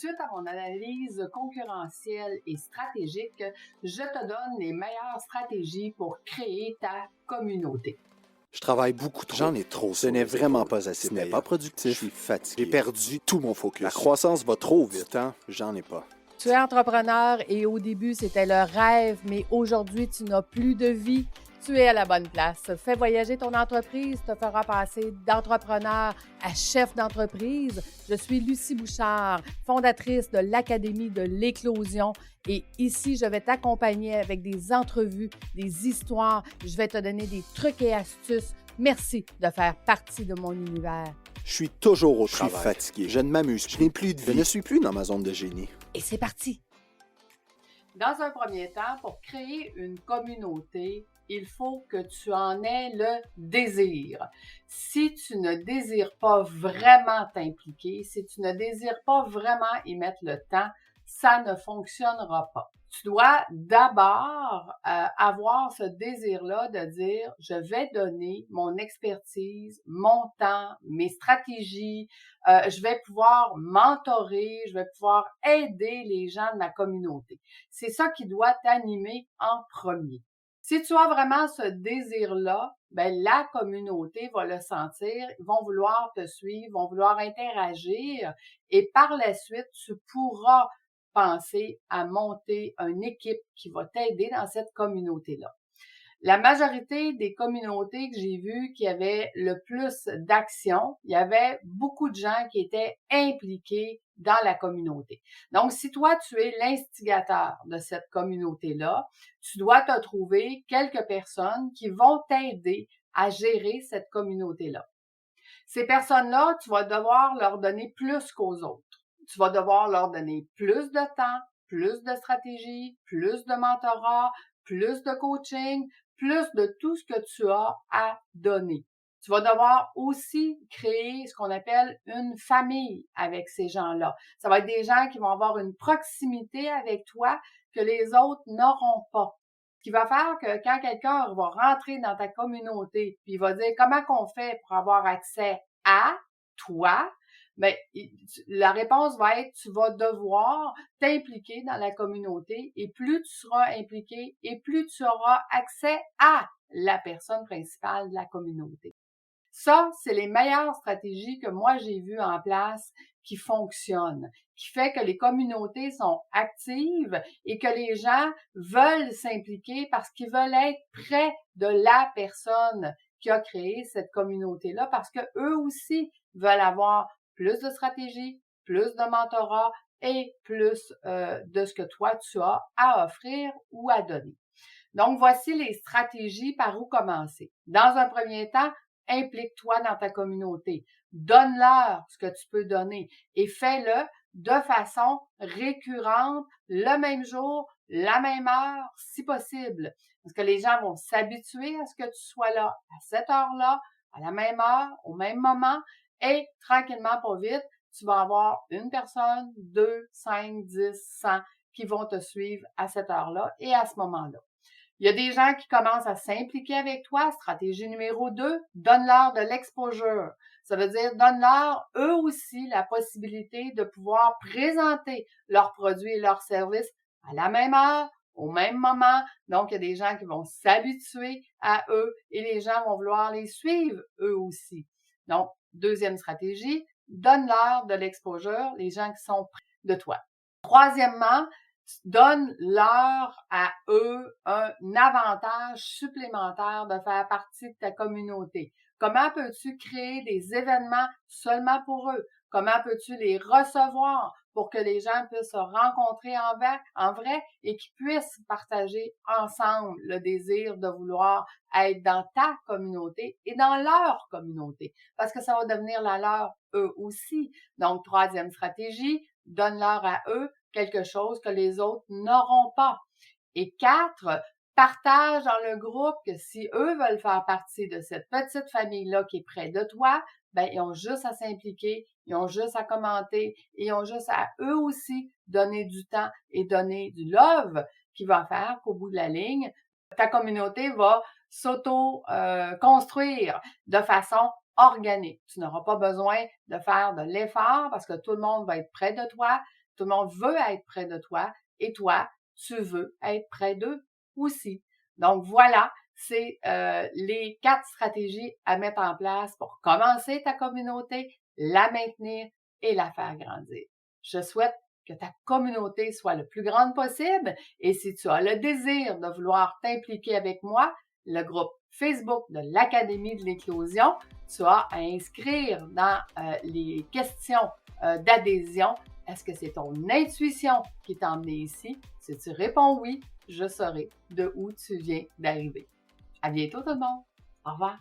suite à mon analyse concurrentielle et stratégique, je te donne les meilleures stratégies pour créer ta communauté. Je travaille beaucoup trop. J'en ai trop. Ce n'est vraiment pas assez. Ce n'est pas productif. Je suis fatigué. J'ai perdu tout mon focus. La croissance va trop vite. Du temps, j'en ai pas. Tu es entrepreneur et au début, c'était le rêve, mais aujourd'hui, tu n'as plus de vie. Tu es à la bonne place. Fais voyager ton entreprise, te fera passer d'entrepreneur à chef d'entreprise. Je suis Lucie Bouchard, fondatrice de l'Académie de l'éclosion. Et ici, je vais t'accompagner avec des entrevues, des histoires. Je vais te donner des trucs et astuces. Merci de faire partie de mon univers. Je suis toujours au travail. Je suis fatigué. Je ne m'amuse. Je n'ai plus de vie. Je ne suis plus dans ma zone de génie. Et c'est parti! Dans un premier temps, pour créer une communauté, il faut que tu en aies le désir. Si tu ne désires pas vraiment t'impliquer, si tu ne désires pas vraiment y mettre le temps, ça ne fonctionnera pas. Tu dois d'abord avoir ce désir-là de dire « je vais donner mon expertise, mon temps, mes stratégies, je vais pouvoir mentorer, je vais pouvoir aider les gens de ma communauté ». C'est ça qui doit t'animer en premier. Si tu as vraiment ce désir-là, ben la communauté va le sentir, ils vont vouloir te suivre, vont vouloir interagir et par la suite, tu pourras penser à monter une équipe qui va t'aider dans cette communauté-là. La majorité des communautés que j'ai vues qui avaient le plus d'action, il y avait beaucoup de gens qui étaient impliqués dans la communauté. Donc, si toi, tu es l'instigateur de cette communauté-là, tu dois te trouver quelques personnes qui vont t'aider à gérer cette communauté-là. Ces personnes-là, tu vas devoir leur donner plus qu'aux autres. Tu vas devoir leur donner plus de temps, plus de stratégie, plus de mentorat, plus de coaching, plus de tout ce que tu as à donner. Tu vas devoir aussi créer ce qu'on appelle une famille avec ces gens-là. Ça va être des gens qui vont avoir une proximité avec toi que les autres n'auront pas. Ce qui va faire que quand quelqu'un va rentrer dans ta communauté, puis il va dire comment qu'on fait pour avoir accès à toi, bien, la réponse va être tu vas devoir t'impliquer dans la communauté et plus tu seras impliqué et plus tu auras accès à la personne principale de la communauté. Ça, c'est les meilleures stratégies que moi j'ai vues en place qui fonctionnent, qui fait que les communautés sont actives et que les gens veulent s'impliquer parce qu'ils veulent être près de la personne qui a créé cette communauté-là parce que eux aussi veulent avoir plus de stratégie, plus de mentorat et plus de ce que toi tu as à offrir ou à donner. Donc, voici les stratégies par où commencer. Dans un premier temps, implique-toi dans ta communauté. Donne-leur ce que tu peux donner et fais-le de façon récurrente, le même jour, la même heure, si possible. Parce que les gens vont s'habituer à ce que tu sois là à cette heure-là, à la même heure, au même moment et tranquillement, pas vite, tu vas avoir une personne, 2, 5, 10, 100 qui vont te suivre à cette heure-là et à ce moment-là. Il y a des gens qui commencent à s'impliquer avec toi. Stratégie numéro 2, donne-leur de l'exposure. Ça veut dire donne-leur eux aussi la possibilité de pouvoir présenter leurs produits et leurs services à la même heure, au même moment. Donc, il y a des gens qui vont s'habituer à eux et les gens vont vouloir les suivre eux aussi. Donc, deuxième stratégie, donne-leur de l'exposure, les gens qui sont près de toi. Troisièmement, donne-leur à eux un avantage supplémentaire de faire partie de ta communauté. Comment peux-tu créer des événements seulement pour eux? Comment peux-tu les recevoir pour que les gens puissent se rencontrer en vrai et qu'ils puissent partager ensemble le désir de vouloir être dans ta communauté et dans leur communauté? Parce que ça va devenir la leur eux aussi. Donc, troisième stratégie, donne-leur à eux quelque chose que les autres n'auront pas. Et 4, partage dans le groupe que si eux veulent faire partie de cette petite famille-là qui est près de toi, ben ils ont juste à s'impliquer, ils ont juste à commenter, et ils ont juste à eux aussi donner du temps et donner du love qui va faire qu'au bout de la ligne, ta communauté va s'auto-construire de façon organique. Tu n'auras pas besoin de faire de l'effort parce que tout le monde va être près de toi. Tout le monde veut être près de toi et toi, tu veux être près d'eux aussi. Donc voilà, c'est les 4 stratégies à mettre en place pour commencer ta communauté, la maintenir et la faire grandir. Je souhaite que ta communauté soit le plus grande possible et si tu as le désir de vouloir t'impliquer avec moi, le groupe Facebook de l'Académie de l'éclosion, tu as à inscrire dans les questions d'adhésion. Est-ce que c'est ton intuition qui t'a emmené ici? Si tu réponds oui, je saurai de où tu viens d'arriver. À bientôt tout le monde. Au revoir.